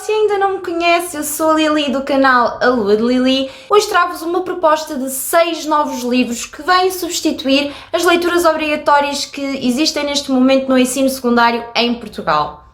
se ainda não me conhece, eu sou a Lili do canal A Lua de Lili. Hoje trago-vos uma proposta de 6 novos livros que vêm substituir as leituras obrigatórias que existem neste momento no ensino secundário em Portugal.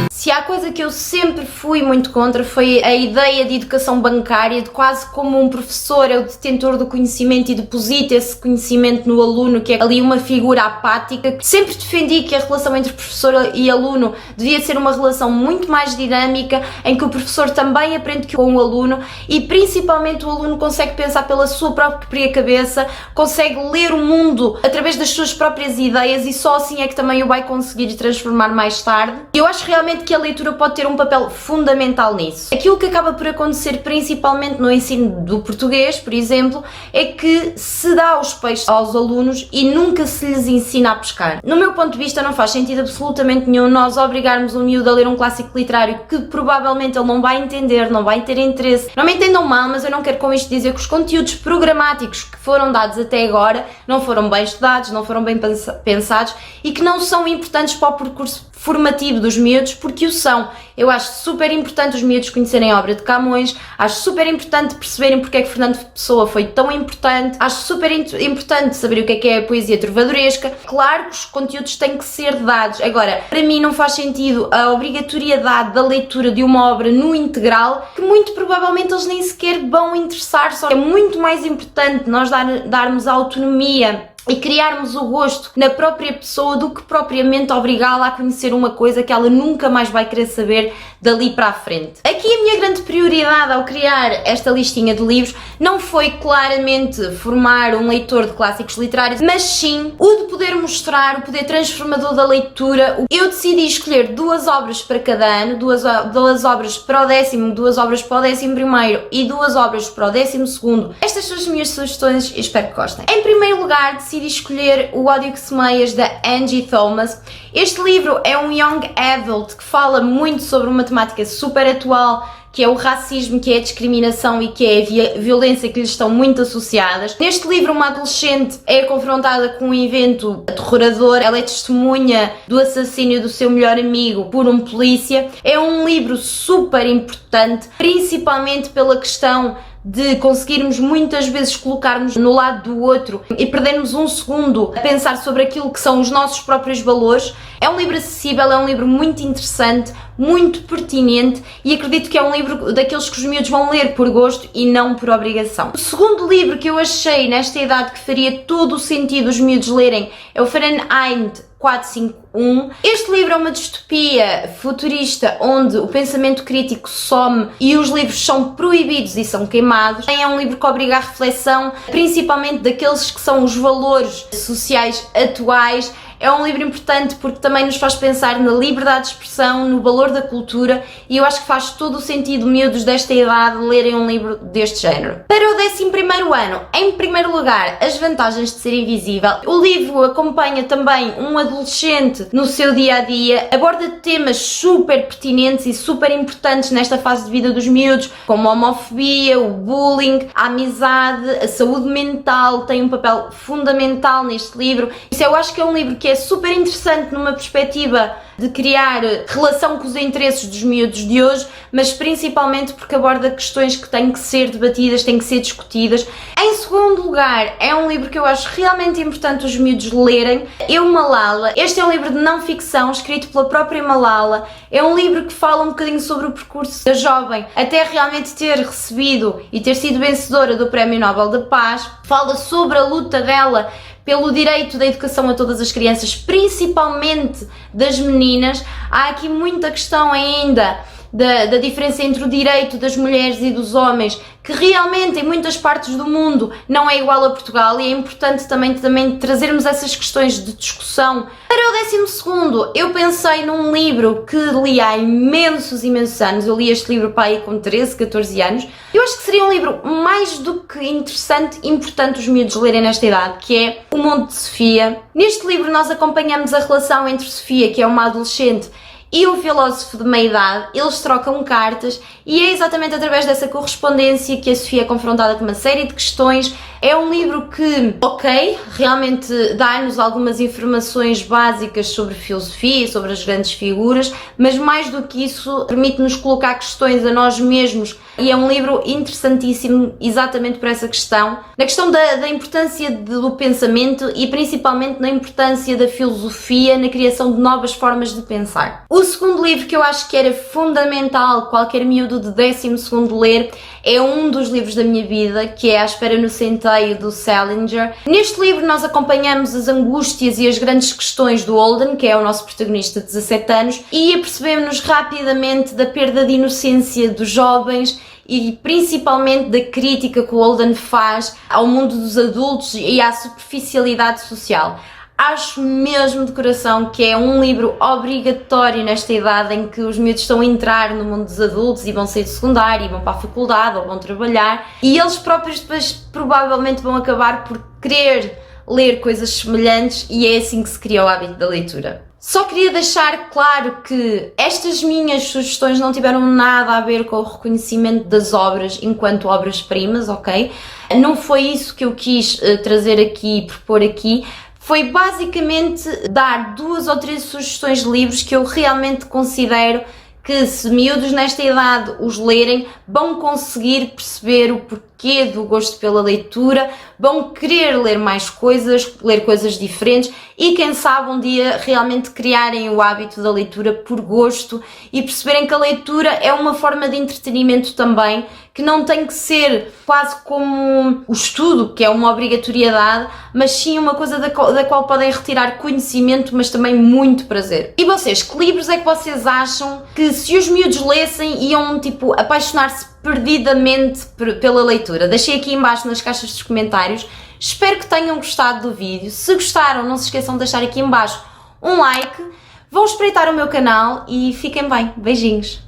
Se há coisa que eu sempre fui muito contra foi a ideia de educação bancária, de quase como um professor é o detentor do conhecimento e deposita esse conhecimento no aluno, que é ali uma figura apática. Sempre defendi que a relação entre professor e aluno devia ser uma relação muito mais dinâmica, em que o professor também aprende com o aluno e principalmente o aluno consegue pensar pela sua própria cabeça, consegue ler o mundo através das suas próprias ideias e só assim é que também o vai conseguir transformar mais tarde. Eu acho realmente que a leitura pode ter um papel fundamental nisso. Aquilo que acaba por acontecer principalmente no ensino do português, por exemplo, é que se dá os peixes aos alunos e nunca se lhes ensina a pescar. No meu ponto de vista não faz sentido absolutamente nenhum nós obrigarmos um miúdo a ler um clássico literário que provavelmente ele não vai entender, não vai ter interesse. Não me entendam mal, mas eu não quero com isto dizer que os conteúdos programáticos que foram dados até agora não foram bem estudados, não foram bem pensados e que não são importantes para o percurso formativo dos miúdos, porque o são. Eu acho super importante os miúdos conhecerem a obra de Camões, acho super importante perceberem porque é que Fernando Pessoa foi tão importante, acho super importante saber o que é a poesia trovadoresca. Claro que os conteúdos têm que ser dados. Agora, para mim não faz sentido a obrigatoriedade da leitura de uma obra no integral, que muito provavelmente eles nem sequer vão interessar. Só é muito mais importante nós darmos a autonomia e criarmos o gosto na própria pessoa do que propriamente obrigá-la a conhecer uma coisa que ela nunca mais vai querer saber dali para a frente. Aqui a minha grande prioridade ao criar esta listinha de livros não foi claramente formar um leitor de clássicos literários, mas sim o de poder mostrar o poder transformador da leitura. Eu decidi escolher 2 obras para cada ano, duas obras para o 10º, 2 obras para o 11º e 2 obras para o 12º. Estas são as minhas sugestões e espero que gostem. Em primeiro lugar, decidi escolher O Ódio que Semeias, da Angie Thomas. Este livro é um young adult que fala muito sobre uma temática super atual, que é o racismo, que é a discriminação e que é a violência que lhes estão muito associadas. Neste livro, uma adolescente é confrontada com um evento aterrorador. Ela é testemunha do assassínio do seu melhor amigo por um polícia. É um livro super importante, principalmente pela questão de conseguirmos muitas vezes colocarmos no lado do outro e perdermos um segundo a pensar sobre aquilo que são os nossos próprios valores. É um livro acessível, é um livro muito interessante, muito pertinente e acredito que é um livro daqueles que os miúdos vão ler por gosto e não por obrigação. O segundo livro que eu achei nesta idade que faria todo o sentido os miúdos lerem é o Fahrenheit 451. Este livro é uma distopia futurista onde o pensamento crítico some e os livros são proibidos e são queimados. É um livro que obriga à reflexão, principalmente daqueles que são os valores sociais atuais. É um livro importante porque também nos faz pensar na liberdade de expressão, no valor da cultura e eu acho que faz todo o sentido miúdos desta idade lerem um livro deste género. Para o 11º ano, em primeiro lugar, As Vantagens de Ser Invisível. O livro acompanha também um adolescente no seu dia-a-dia, aborda temas super pertinentes e super importantes nesta fase de vida dos miúdos, como a homofobia, o bullying, a amizade, a saúde mental, tem um papel fundamental neste livro. Isso eu acho que é um livro que é super interessante numa perspectiva de criar relação com os interesses dos miúdos de hoje, mas principalmente porque aborda questões que têm que ser debatidas, têm que ser discutidas. Em segundo lugar, é um livro que eu acho realmente importante os miúdos lerem, Eu, Malala. Este é um livro de não ficção, escrito pela própria Malala. É um livro que fala um bocadinho sobre o percurso da jovem, até realmente ter recebido e ter sido vencedora do Prémio Nobel da Paz. Fala sobre a luta dela pelo direito da educação a todas as crianças, principalmente das meninas. Há aqui muita questão ainda da diferença entre o direito das mulheres e dos homens, que realmente em muitas partes do mundo não é igual a Portugal e é importante também trazermos essas questões de discussão. Para o 12º, eu pensei num livro que li há imensos anos. Eu li este livro para aí com 13, 14 anos. Eu acho que seria um livro mais do que interessante e importante os miúdos lerem nesta idade, que é O Mundo de Sofia. Neste livro nós acompanhamos a relação entre Sofia, que é uma adolescente, e o filósofo de meia-idade, eles trocam cartas e é exatamente através dessa correspondência que a Sofia é confrontada com uma série de questões. É um livro que, ok, realmente dá-nos algumas informações básicas sobre filosofia, sobre as grandes figuras, mas mais do que isso, permite-nos colocar questões a nós mesmos e é um livro interessantíssimo exatamente por essa questão, na questão da importância do pensamento e principalmente na importância da filosofia na criação de novas formas de pensar. O segundo livro que eu acho que era fundamental qualquer miúdo de 12º ler é um dos livros da minha vida, que é A Espera no Centeio, do Salinger. Neste livro nós acompanhamos as angústias e as grandes questões do Holden, que é o nosso protagonista de 17 anos, e apercebemos-nos rapidamente da perda de inocência dos jovens e principalmente da crítica que o Holden faz ao mundo dos adultos e à superficialidade social. Acho mesmo de coração que é um livro obrigatório nesta idade em que os miúdos estão a entrar no mundo dos adultos e vão sair do secundário, e vão para a faculdade ou vão trabalhar e eles próprios depois provavelmente vão acabar por querer ler coisas semelhantes e é assim que se cria o hábito da leitura. Só queria deixar claro que estas minhas sugestões não tiveram nada a ver com o reconhecimento das obras enquanto obras-primas, ok? Não foi isso que eu quis trazer aqui e propor aqui. Foi basicamente dar 2 ou 3 sugestões de livros que eu realmente considero que, se miúdos nesta idade os lerem, vão conseguir perceber o porquê do gosto pela leitura, vão querer ler mais coisas, ler coisas diferentes e quem sabe um dia realmente criarem o hábito da leitura por gosto e perceberem que a leitura é uma forma de entretenimento também, que não tem que ser quase como o estudo, que é uma obrigatoriedade, mas sim uma coisa da qual podem retirar conhecimento, mas também muito prazer. E vocês, que livros é que vocês acham que se os miúdos lessem iam tipo apaixonar-se perdidamente pela leitura? Deixei aqui em baixo nas caixas dos comentários. Espero que tenham gostado do vídeo. Se gostaram, não se esqueçam de deixar aqui em baixo um like. Vão espreitar o meu canal e fiquem bem. Beijinhos.